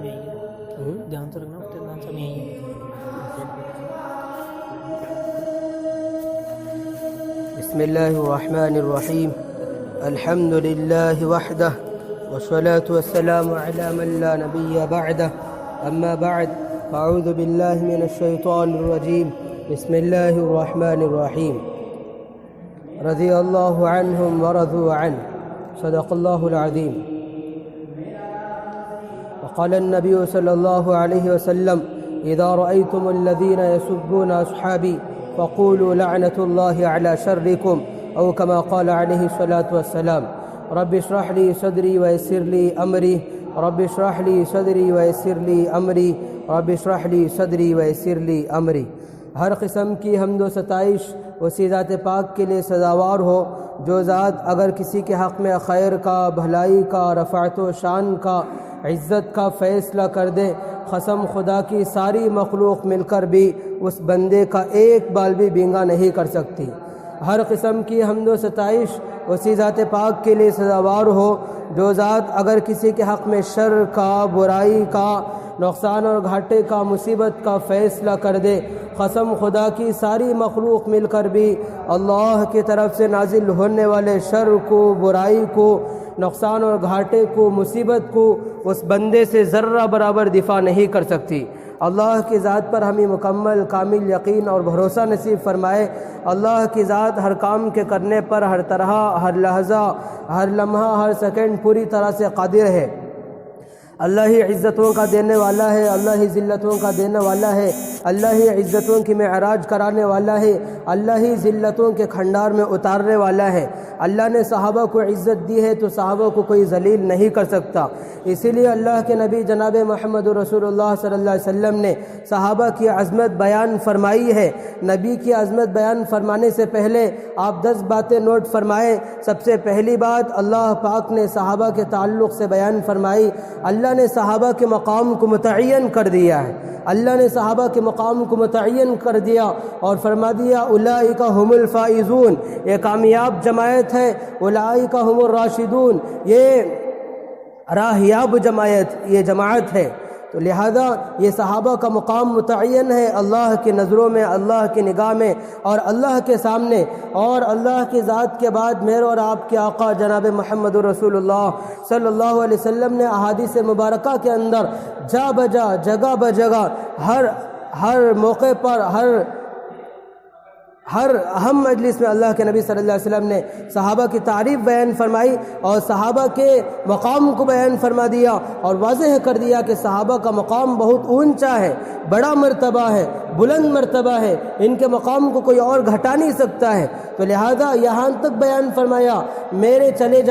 سب یہی ہے، دھیان سے رکھنا افتتاح سب یہی ہے۔ بسم اللہ الرحمن الرحیم، الحمد للہ وحدہ والصلاة والسلام علی من لا نبی بعدہ، اما بعد فاعوذ باللہ من الشیطان الرجیم، بسم اللہ الرحمن الرحیم۔ رضی اللہ عنہم ورضوا عنہ، صدق اللہ العظیم۔ وقال النبی صلی اللہ علیہ وسلم اذا رأيتم الذين يسبون اصحابی فقولوا لعنة الله على شركم، او كما قال عليه الصلاة والسلام۔ رب اشرح لي صدری ويسر لي امری، رب اشرح لي صدری ويسر لي امری، رب اشرح لي صدری ويسر لي امری۔ ہر قسم کی حمد و ستائش اسی ذات پاک کے لیے سزاوار ہو جو ذات اگر کسی کے حق میں خیر کا، بھلائی کا، رفعت و شان کا، عزت کا فیصلہ کر دے، قسم خدا کی ساری مخلوق مل کر بھی اس بندے کا ایک بال بھی بینگا نہیں کر سکتی۔ ہر قسم کی حمد و ستائش اسی ذات پاک کے لیے سزاوار ہو جو ذات اگر کسی کے حق میں شر کا، برائی کا، نقصان اور گھاٹے کا، مصیبت کا فیصلہ کر دے، قسم خدا کی ساری مخلوق مل کر بھی اللہ کی طرف سے نازل ہونے والے شر کو، برائی کو، نقصان اور گھاٹے کو، مصیبت کو اس بندے سے ذرہ برابر دفاع نہیں کر سکتی۔ اللہ کی ذات پر ہمیں مکمل کامل یقین اور بھروسہ نصیب فرمائے۔ اللہ کی ذات ہر کام کے کرنے پر ہر طرح، ہر لحظہ، ہر لمحہ، ہر سیکنڈ پوری طرح سے قادر ہے۔ اللہ ہی عزتوں کا دینے والا ہے، اللہ ہی ذلتوں کا دینے والا ہے، اللہ ہی عزتوں کی معراج کرانے والا ہے، اللہ ہی ذلتوں کے کھنڈار میں اتارنے والا ہے۔ اللہ نے صحابہ کو عزت دی ہے تو صحابہ کو کوئی ذلیل نہیں کر سکتا۔ اسی لیے اللہ کے نبی جناب محمد رسول اللہ صلی اللہ علیہ وسلم نے صحابہ کی عظمت بیان فرمائی ہے۔ نبی کی عظمت بیان فرمانے سے پہلے آپ 10 باتیں نوٹ فرمائیں۔ سب سے پہلی بات اللہ پاک نے صحابہ کے تعلق سے بیان فرمائی، اللہ نے صحابہ کے مقام کو متعین کر دیا ہے۔ اللہ نے صحابہ کے مقام کو متعین کر دیا اور فرما دیا اولئک هم الفائزون، یہ کامیاب جماعت ہے، اولئک هم الراشدون، یہ راہیاب جماعت ہے۔ تو لہذا یہ صحابہ کا مقام متعین ہے اللہ کی نظروں میں، اللہ کی نگاہ میں اور اللہ کے سامنے، اور اللہ کی ذات کے بعد میرے اور آپ کے آقا جناب محمد رسول اللہ صلی اللہ علیہ وسلم نے احادیث مبارکہ کے اندر جا بجا، جگہ بجگہ، ہر موقع پر، ہر اہم مجلس میں اللہ کے نبی صلی اللہ علیہ وسلم نے صحابہ کی تعریف بیان فرمائی اور صحابہ کے مقام کو بیان فرما دیا اور واضح کر دیا کہ صحابہ کا مقام بہت اونچا ہے، بڑا مرتبہ ہے، بلند مرتبہ ہے، ان کے مقام کو کوئی اور گھٹا نہیں سکتا ہے۔ تو لہذا یہاں تک بیان فرمایا میرے چلے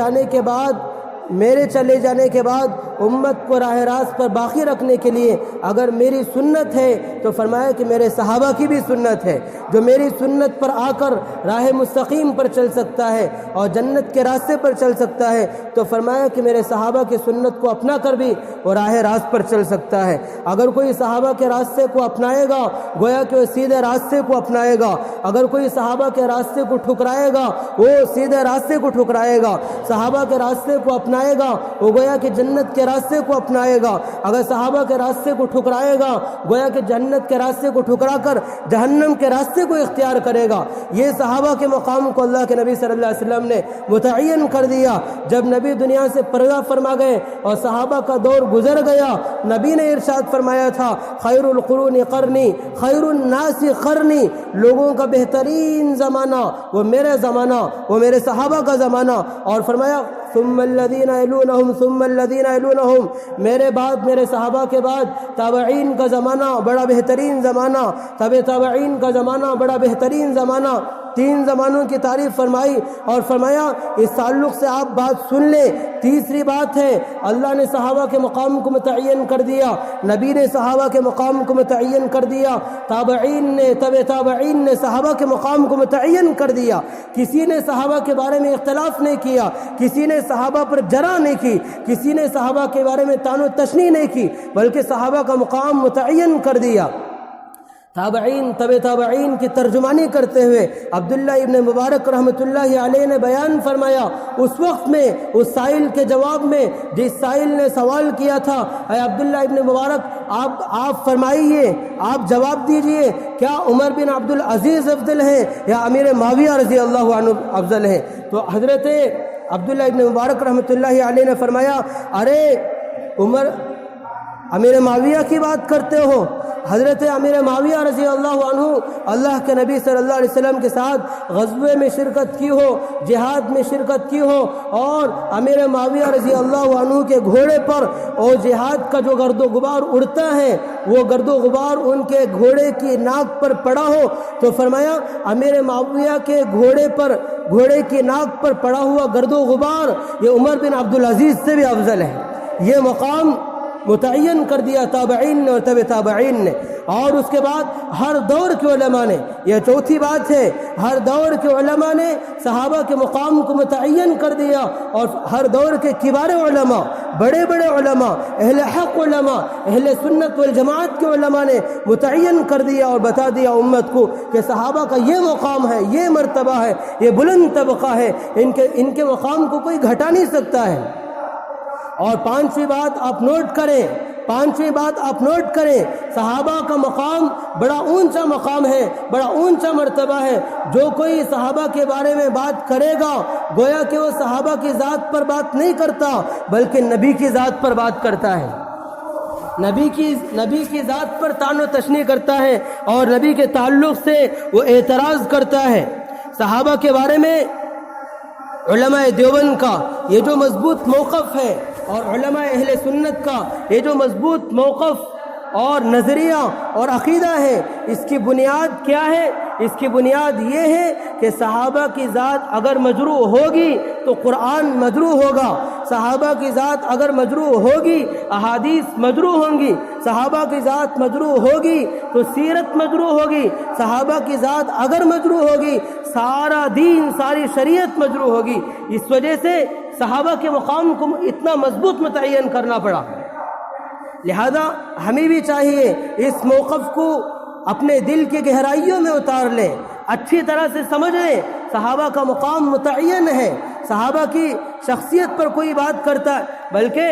جانے کے بعد امت کو راہ راست پر باقی رکھنے کے لیے اگر میری سنت ہے تو فرمایا کہ میرے صحابہ کی بھی سنت ہے۔ جو میری سنت پر آ کر راہ مستقیم پر چل سکتا ہے اور جنت کے راستے پر چل سکتا ہے تو فرمایا کہ میرے صحابہ کی سنت کو اپنا کر بھی وہ راہ راست پر چل سکتا ہے۔ اگر کوئی صحابہ کے راستے کو اپنائے گا گویا کہ وہ سیدھے راستے کو اپنائے گا، اگر کوئی صحابہ کے راستے کو ٹھکرائے گا وہ سیدھے راستے کو ٹھکرائے گا، صحابہ کے راستے کو اپنائے گا وہ گویا کہ جنت کے راستے کو اپنائے گا، اگر صحابہ کے راستے کو ٹھکرائے گا گویا کہ جنت کے راستے کو ٹھکرا کر جہنم کے راستے کو اختیار کرے گا۔ یہ صحابہ کے مقام کو اللہ کے نبی صلی اللہ علیہ وسلم نے متعین کر دیا۔ جب نبی دنیا سے پردہ فرما گئے اور صحابہ کا دور گزر گیا، نبی نے ارشاد فرمایا تھا خیر القرون قرنی خیر الناس قرنی، لوگوں کا بہترین زمانہ وہ میرے زمانہ، وہ میرے صحابہ کا زمانہ، اور فرمایا ثم الذین یلونہم ثم الذین یلونہم، میرے بعد، میرے صحابہ کے بعد تابعین کا زمانہ بڑا بہترین زمانہ، تابعین کا زمانہ بڑا بہترین زمانہ۔ 3 زمانوں کی تعریف فرمائی اور فرمایا اس تعلق سے آپ بات سن لیں۔ تیسری بات ہے اللہ نے صحابہ کے مقام کو متعین کر دیا، نبی نے صحابہ کے مقام کو متعین کر دیا، تابعین نے صحابہ کے مقام کو متعین کر دیا۔ کسی نے صحابہ کے بارے میں اختلاف نہیں کیا، کسی نے صحابہ پر جرح نہیں کی، کسی نے صحابہ کے بارے میں طعن و تشنیع نہیں کی، بلکہ صحابہ کا مقام متعین کر دیا۔ تابعین طب تابعین کی ترجمانی کرتے ہوئے عبداللہ ابن مبارک رحمۃ اللہ علیہ نے بیان فرمایا، اس وقت میں اس سائل کے جواب میں جس سائل نے سوال کیا تھا، اے عبداللہ ابن مبارک آپ فرمائیے، آپ جواب دیجئے، کیا عمر بن عبدالعزیز افضل ہے یا امیر معاویہ رضی اللہ عنہ افضل ہے؟ تو حضرت عبداللہ ابن مبارک رحمۃ اللہ علیہ نے فرمایا، ارے عمر، امیر معاویہ کی بات کرتے ہو؟ حضرت امیر معاویہ رضی اللہ عنہ اللہ کے نبی صلی اللہ علیہ وسلم کے ساتھ غزوے میں شرکت کی ہو، جہاد میں شرکت کی ہو، اور امیر معاویہ رضی اللہ عنہ کے گھوڑے پر اور جہاد کا جو گرد و غبار اڑتا ہے وہ گرد و غبار ان کے گھوڑے کی ناک پر پڑا ہو، تو فرمایا امیر معاویہ کے گھوڑے کی ناک پر پڑا ہوا گرد و غبار یہ عمر بن عبدالعزیز سے بھی افضل ہے۔ یہ مقام متعین کر دیا تابعین نے اور طب تابعین نے۔ اور اس کے بعد ہر دور کے علماء نے، یہ چوتھی بات ہے، ہر دور کے علماء نے صحابہ کے مقام کو متعین کر دیا، اور ہر دور کے کبار علماء، بڑے بڑے علماء، اہل حق علماء، اہل سنت والجماعت کے علماء نے متعین کر دیا اور بتا دیا امت کو کہ صحابہ کا یہ مقام ہے، یہ مرتبہ ہے، یہ بلند طبقہ ہے، ان کے مقام کو کوئی گھٹا نہیں سکتا ہے۔ اور پانچویں بات آپ نوٹ کریں، صحابہ کا مقام بڑا اونچا مقام ہے، بڑا اونچا مرتبہ ہے۔ جو کوئی صحابہ کے بارے میں بات کرے گا گویا کہ وہ صحابہ کی ذات پر بات نہیں کرتا بلکہ نبی کی ذات پر بات کرتا ہے، نبی کی ذات پر طعن و تشنیع کرتا ہے اور نبی کے تعلق سے وہ اعتراض کرتا ہے۔ صحابہ کے بارے میں علماء دیوبند کا یہ جو مضبوط موقف ہے اور علماء اہل سنت کا یہ جو مضبوط موقف اور نظریہ اور عقیدہ ہے، اس کی بنیاد کیا ہے؟ اس کی بنیاد یہ ہے کہ صحابہ کی ذات اگر مجروح ہوگی تو قرآن مجروح ہوگا، صحابہ کی ذات اگر مجروح ہوگی احادیث مجروح ہوں گی، صحابہ کی ذات مجروح ہوگی تو سیرت مجروح ہوگی، صحابہ کی ذات اگر مجروح ہوگی سارا دین، ساری شریعت مجروح ہوگی۔ اس وجہ سے صحابہ کے مقام کو اتنا مضبوط متعین کرنا پڑا۔ لہذا ہمیں بھی چاہیے اس موقف کو اپنے دل کی گہرائیوں میں اتار لیں، اچھی طرح سے سمجھ لیں۔ صحابہ کا مقام متعین ہے، صحابہ کی شخصیت پر کوئی بات کرتا ہے، بلکہ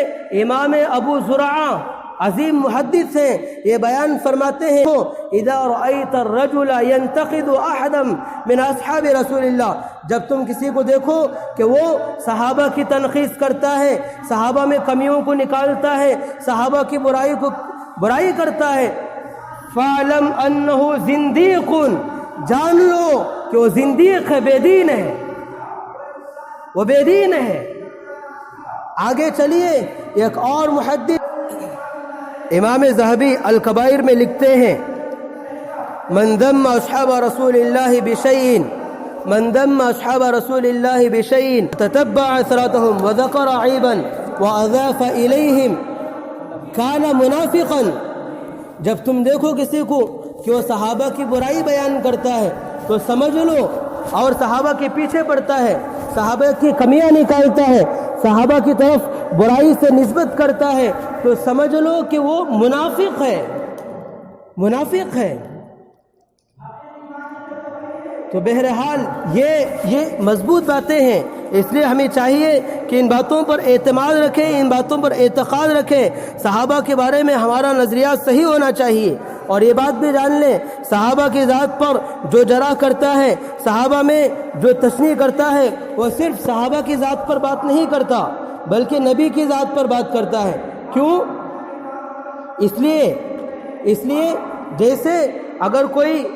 امام ابو زرعہ عظیم محدث ہیں، یہ بیان فرماتے ہیں، اذا رأیت الرجل ينتقد احدا من اصحاب رسول اللہ، جب تم کسی کو دیکھو کہ وہ صحابہ کی تنقید کرتا ہے، صحابہ میں کمیوں کو نکالتا ہے، صحابہ کی برائی کرتا ہے، فَاعْلَمْ أَنَّهُ زِنْدِيقٌ، جان لو کہ وہ زندیق ہے، بے دین ہے، وہ بے دین ہے۔ آگے چلیے، ایک اور محدث امام ذہبی الکبائر میں لکھتے ہیں، من ذم اصحاب رسول اللہ بشیء، من ذم اصحاب رسول اللہ بشیء تتبع اثرتهم وذكر عیبا واضاف الیہم کان منافقا۔ جب تم دیکھو کسی کو کہ وہ صحابہ کی برائی بیان کرتا ہے تو سمجھ لو، اور صحابہ کے پیچھے پڑتا ہے، صحابہ کی کمیاں نکالتا ہے، صحابہ کی طرف برائی سے نسبت کرتا ہے، تو سمجھ لو کہ وہ منافق ہے۔ تو بہرحال یہ مضبوط باتیں ہیں، اس لیے ہمیں چاہیے کہ ان باتوں پر اعتماد رکھیں، ان باتوں پر اعتقاد رکھیں۔ صحابہ کے بارے میں ہمارا نظریات صحیح ہونا چاہیے، اور یہ بات بھی جان لیں، صحابہ کی ذات پر جو جرح کرتا ہے، صحابہ میں جو تشنیع کرتا ہے، وہ صرف صحابہ کی ذات پر بات نہیں کرتا بلکہ نبی کی ذات پر بات کرتا ہے۔ کیوں؟ اس لیے جیسے اگر کوئی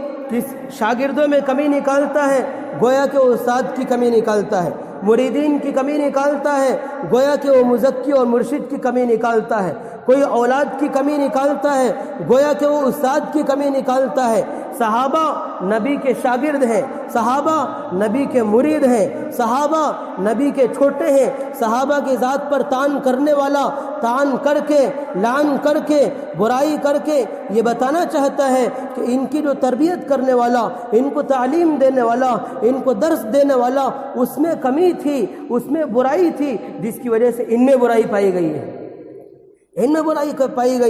شاگردوں میں کمی نکالتا ہے گویا کہ وہ استاد کی کمی نکالتا ہے، مریدین کی کمی نکالتا ہے گویا کہ وہ مزکی اور مرشد کی کمی نکالتا ہے، کوئی اولاد کی کمی نکالتا ہے گویا کہ وہ استاد کی کمی نکالتا ہے۔ صحابہ نبی کے شاگرد ہیں، صحابہ نبی کے مرید ہیں، صحابہ نبی کے چھوٹے ہیں۔ صحابہ کی ذات پر طعن کرنے والا طعن کر کے، لعن کر کے، برائی کر کے یہ بتانا چاہتا ہے کہ ان کی جو تربیت کرنے والا، ان کو تعلیم دینے والا، ان کو درس دینے والا، اس میں کمی تھی، اس میں برائی تھی، جس کی وجہ سے ان میں برائی پائی گئی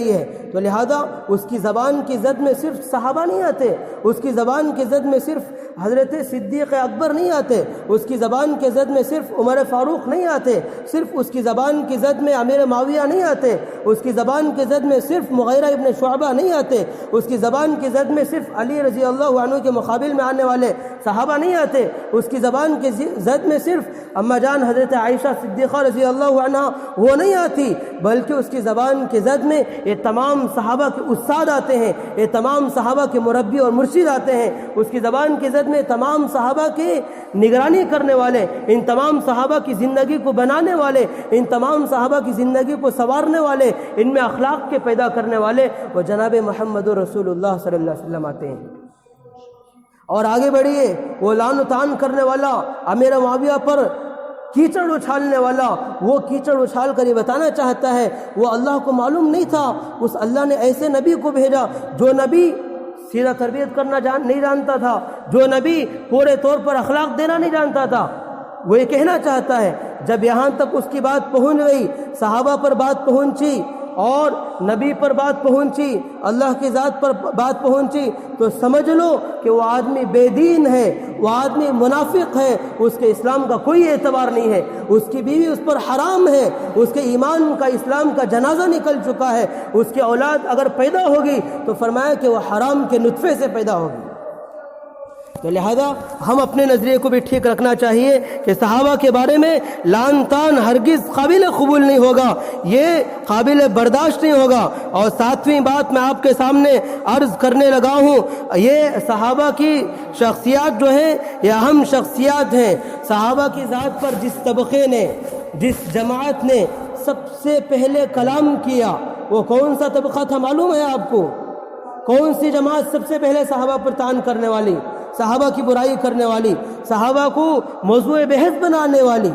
ہے، تو لہذا اس کی زبان کی زد میں صرف صحابہ نہیں آتے، اس کی زبان کی زد میں صرف حضرت صدیق اکبر نہیں آتے، اس کی زبان کے زد میں صرف عمر فاروق نہیں آتے، صرف اس کی زبان کی زد میں امیر معاویہ نہیں آتے، اس کی زبان کی زد میں صرف مغیرہ ابن شعبہ نہیں آتے، اس کی زبان کی زد میں صرف علی رضی اللہ عنہ کے مقابل میں آنے والے صحابہ نہیں آتے، اس کی زبان کی زد میں صرف اما جان حضرت عائشہ صدیقہ رضی اللہ عنہ وہ نہیں آتی، بلکہ اس کی زبان کی زد میں یہ تمام صحابہ کے استاد آتے ہیں، یہ تمام صحابہ کے مربی اور مرشد آتے ہیں، اس کی زبان کی زد میں تمام صحابہ کی نگرانی کرنے والے، ان تمام صحابہ کی زندگی کو بنانے والے، ان تمام صحابہ کی زندگی کو سنوارنے والے، ان میں اخلاق کے پیدا کرنے والے وہ جناب محمد رسول اللہ صلی اللہ علیہ وسلم آتے ہیں۔ اور آگے بڑھیے، وہ لعن و طعن کرنے والا، امیر معاویہ پر کیچڑ اچھالنے والا، وہ کیچڑ اچھال کر یہ بتانا چاہتا ہے وہ اللہ کو معلوم نہیں تھا، اس اللہ نے ایسے نبی کو بھیجا جو نبی سیدھا تربیت کرنا نہیں جانتا تھا، جو نبی پورے طور پر اخلاق دینا نہیں جانتا تھا۔ وہ یہ کہنا چاہتا ہے جب یہاں تک اس کی بات پہنچ گئی، صحابہ پر بات پہنچی اور نبی پر بات پہنچی، اللہ کی ذات پر بات پہنچی، تو سمجھ لو کہ وہ آدمی بے دین ہے، وہ آدمی منافق ہے، اس کے اسلام کا کوئی اعتبار نہیں ہے، اس کی بیوی اس پر حرام ہے، اس کے ایمان کا اسلام کا جنازہ نکل چکا ہے، اس کی اولاد اگر پیدا ہوگی تو فرمایا کہ وہ حرام کے نطفے سے پیدا ہوگی۔ تو لہذا ہم اپنے نظریے کو بھی ٹھیک رکھنا چاہیے کہ صحابہ کے بارے میں لعن طعن ہرگز قابل قبول نہیں ہوگا، یہ قابل برداشت نہیں ہوگا۔ اور ساتویں بات میں آپ کے سامنے عرض کرنے لگا ہوں، یہ صحابہ کی شخصیات جو ہیں یہ اہم شخصیات ہیں۔ صحابہ کی ذات پر جس طبقے نے، جس جماعت نے سب سے پہلے کلام کیا وہ کون سا طبقہ تھا معلوم ہے آپ کو؟ کون سی جماعت سب سے پہلے صحابہ پر طعن کرنے والی، صحابہ کی برائی کرنے والی، صحابہ کو موضوع بحث بنانے والی؟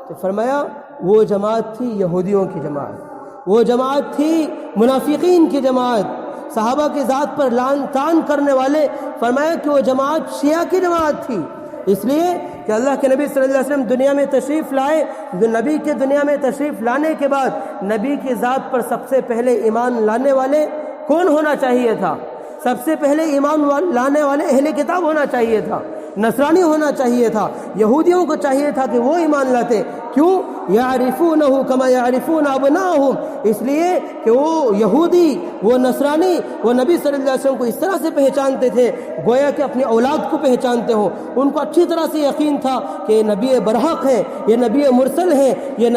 تو فرمایا وہ جماعت تھی یہودیوں کی جماعت، وہ جماعت تھی منافقین کی جماعت۔ صحابہ کی ذات پر لعن طعن کرنے والے، فرمایا کہ وہ جماعت شیعہ کی جماعت تھی، اس لیے کہ اللہ کے نبی صلی اللہ علیہ وسلم دنیا میں تشریف لائے، نبی کے دنیا میں تشریف لانے کے بعد نبی کی ذات پر سب سے پہلے ایمان لانے والے کون ہونا چاہیے تھا؟ سب سے پہلے ایمان لانے والے اہل کتاب ہونا چاہیے تھا، نصرانی ہونا چاہیے تھا، یہودیوں کو چاہیے تھا کہ وہ ایمان لاتے۔ کیوں؟ یعرفونہ کما یعرفون ابناءہم، اس لیے کہ وہ یہودی، وہ نصرانی، وہ نبی صلی اللہ علیہ وسلم کو اس طرح سے پہچانتے تھے گویا کہ اپنی اولاد کو پہچانتے ہو۔ ان کو اچھی طرح سے یقین تھا کہ یہ نبی برحق ہے، یہ نبی مرسل ہے، یہ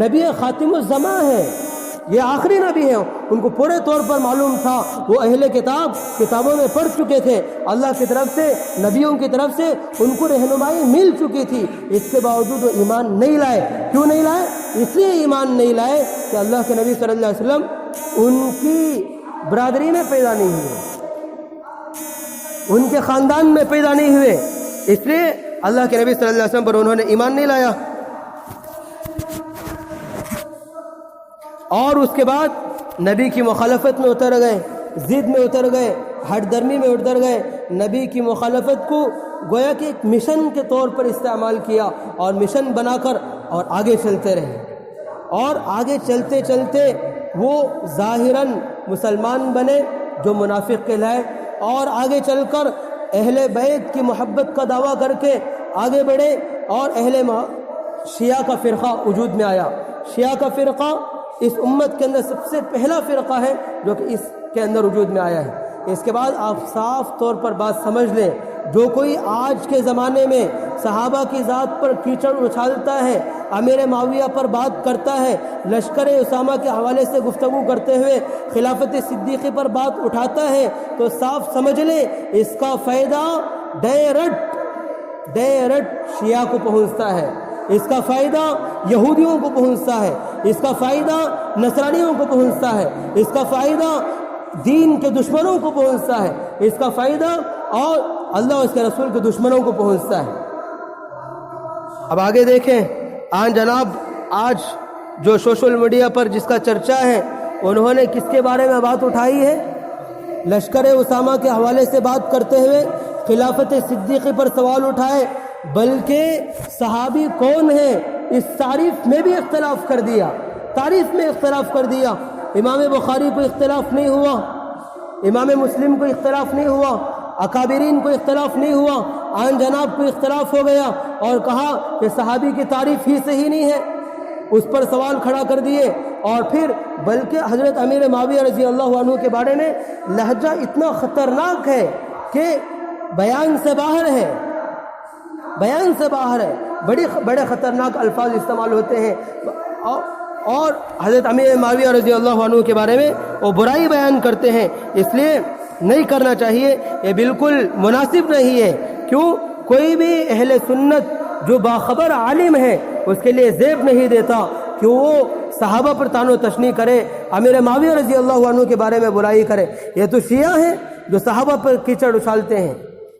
نبی خاتم الزمان ہے، یہ آخری نبی ہیں۔ ان کو پورے طور پر معلوم تھا، وہ اہل کتاب کتابوں میں پڑھ چکے تھے، اللہ کی طرف سے، نبیوں کی طرف سے ان کو رہنمائی مل چکی تھی، اس کے باوجود وہ ایمان نہیں لائے۔ کیوں نہیں لائے؟ اس لیے ایمان نہیں لائے کہ اللہ کے نبی صلی اللہ علیہ وسلم ان کی برادری میں پیدا نہیں ہوئے، ان کے خاندان میں پیدا نہیں ہوئے، اس لیے اللہ کے نبی صلی اللہ علیہ وسلم پر انہوں نے ایمان نہیں لایا۔ اور اس کے بعد نبی کی مخالفت میں اتر گئے، ضد میں اتر گئے، ہٹ درمی میں اتر گئے، نبی کی مخالفت کو گویا کہ ایک مشن کے طور پر استعمال کیا اور مشن بنا کر اور آگے چلتے رہے، اور آگے چلتے چلتے وہ ظاہراً مسلمان بنے جو منافق کہلائے، اور آگے چل کر اہل بیت کی محبت کا دعویٰ کر کے آگے بڑھے، اور شیعہ کا فرقہ وجود میں آیا۔ شیعہ کا فرقہ اس امت کے اندر سب سے پہلا فرقہ ہے جو کہ اس کے اندر وجود میں آیا ہے۔ اس کے بعد آپ صاف طور پر بات سمجھ لیں، جو کوئی آج کے زمانے میں صحابہ کی ذات پر کیچڑ اچھالتا ہے، امیر معاویہ پر بات کرتا ہے، لشکر اسامہ کے حوالے سے گفتگو کرتے ہوئے خلافت صدیقی پر بات اٹھاتا ہے، تو صاف سمجھ لیں اس کا فائدہ ڈائریکٹ شیعہ کو پہنچتا ہے، اس کا فائدہ یہودیوں کو پہنچتا ہے، اس کا فائدہ نصرانیوں کو پہنچتا ہے، اس کا فائدہ دین کے دشمنوں کو پہنچتا ہے، اس کا فائدہ اور اللہ اور اس کے رسول کے دشمنوں کو پہنچتا ہے۔ اب آگے دیکھیں، جناب آج جو سوشل میڈیا پر جس کا چرچا ہے، انہوں نے کس کے بارے میں بات اٹھائی ہے؟ لشکر اسامہ کے حوالے سے بات کرتے ہوئے خلافت صدیقی پر سوال اٹھائے، بلکہ صحابی کون ہے اس تعریف میں بھی اختلاف کر دیا، تعریف میں اختلاف کر دیا۔ امام بخاری کو اختلاف نہیں ہوا، امام مسلم کو اختلاف نہیں ہوا، اکابرین کو اختلاف نہیں ہوا، آن جناب کو اختلاف ہو گیا اور کہا کہ صحابی کی تعریف ہی صحیح نہیں ہے، اس پر سوال کھڑا کر دیے۔ اور پھر بلکہ حضرت امیر معاویہ رضی اللہ عنہ کے بارے میں لہجہ اتنا خطرناک ہے کہ بیان سے باہر ہے، بیان سے باہر ہے، بڑے خطرناک الفاظ استعمال ہوتے ہیں، اور حضرت امیر معاویہ رضی اللہ عنہ کے بارے میں وہ برائی بیان کرتے ہیں، اس لیے نہیں کرنا چاہیے، یہ بالکل مناسب نہیں ہے۔ کیوں؟ کوئی بھی اہل سنت جو باخبر عالم ہے اس کے لیے زیب نہیں دیتا کہ وہ صحابہ پر طعن و تشنیع کرے، امیر معاویہ رضی اللہ عنہ کے بارے میں برائی کرے۔ یہ تو شیعہ ہیں جو صحابہ پر کیچڑ اچھالتے ہیں،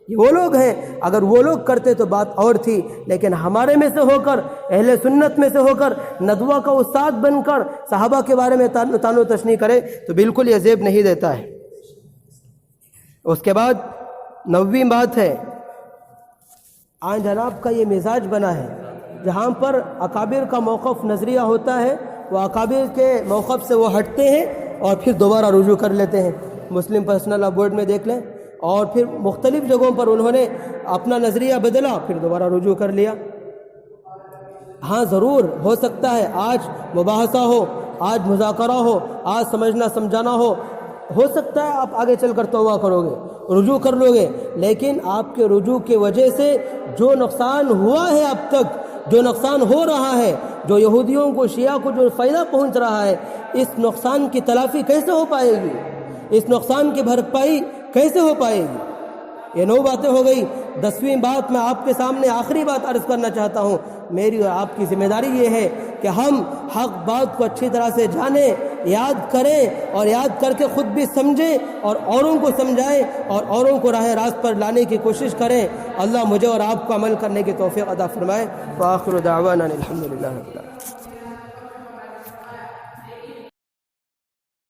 یہ وہ لوگ ہیں، اگر وہ لوگ کرتے تو بات اور تھی، لیکن ہمارے میں سے ہو کر، اہل سنت میں سے ہو کر، ندوہ کا استاد بن کر صحابہ کے بارے میں طعن و تشنیع کرے تو بالکل یہ زیب نہیں دیتا ہے۔ اس کے بعد 9ویں بات ہے، آن جناب کا یہ مزاج بنا ہے، جہاں پر اکابر کا موقف نظریہ ہوتا ہے وہ اکابر کے موقف سے وہ ہٹتے ہیں اور پھر دوبارہ رجوع کر لیتے ہیں۔ مسلم پرسنل لاء بورڈ میں دیکھ لیں، اور پھر مختلف جگہوں پر انہوں نے اپنا نظریہ بدلا، پھر دوبارہ رجوع کر لیا۔ ہاں ضرور ہو سکتا ہے آج مباحثہ ہو، آج مذاکرہ ہو، آج سمجھنا سمجھانا ہو سکتا ہے آپ آگے چل کر توبہ کرو گے، رجوع کر لو گے، لیکن آپ کے رجوع کی وجہ سے جو نقصان ہوا ہے اب تک، جو نقصان ہو رہا ہے، جو یہودیوں کو، شیعہ کو جو فائدہ پہنچ رہا ہے، اس نقصان کی تلافی کیسے ہو پائے گی؟ اس نقصان کی بھرپائی کیسے ہو پائے گی؟ یہ 9 باتیں ہو گئی۔ 10ویں بات میں آپ کے سامنے آخری بات عرض کرنا چاہتا ہوں، میری اور آپ کی ذمہ داری یہ ہے کہ ہم حق بات کو اچھی طرح سے جانیں، یاد کریں، اور یاد کر کے خود بھی سمجھیں اور اوروں کو سمجھائیں اور اوروں کو راہ راست پر لانے کی کوشش کریں۔ اللہ مجھے اور آپ کو عمل کرنے کی توفیق عطا فرمائے۔ وآخر دعوانا الحمدللہ رب العالمین۔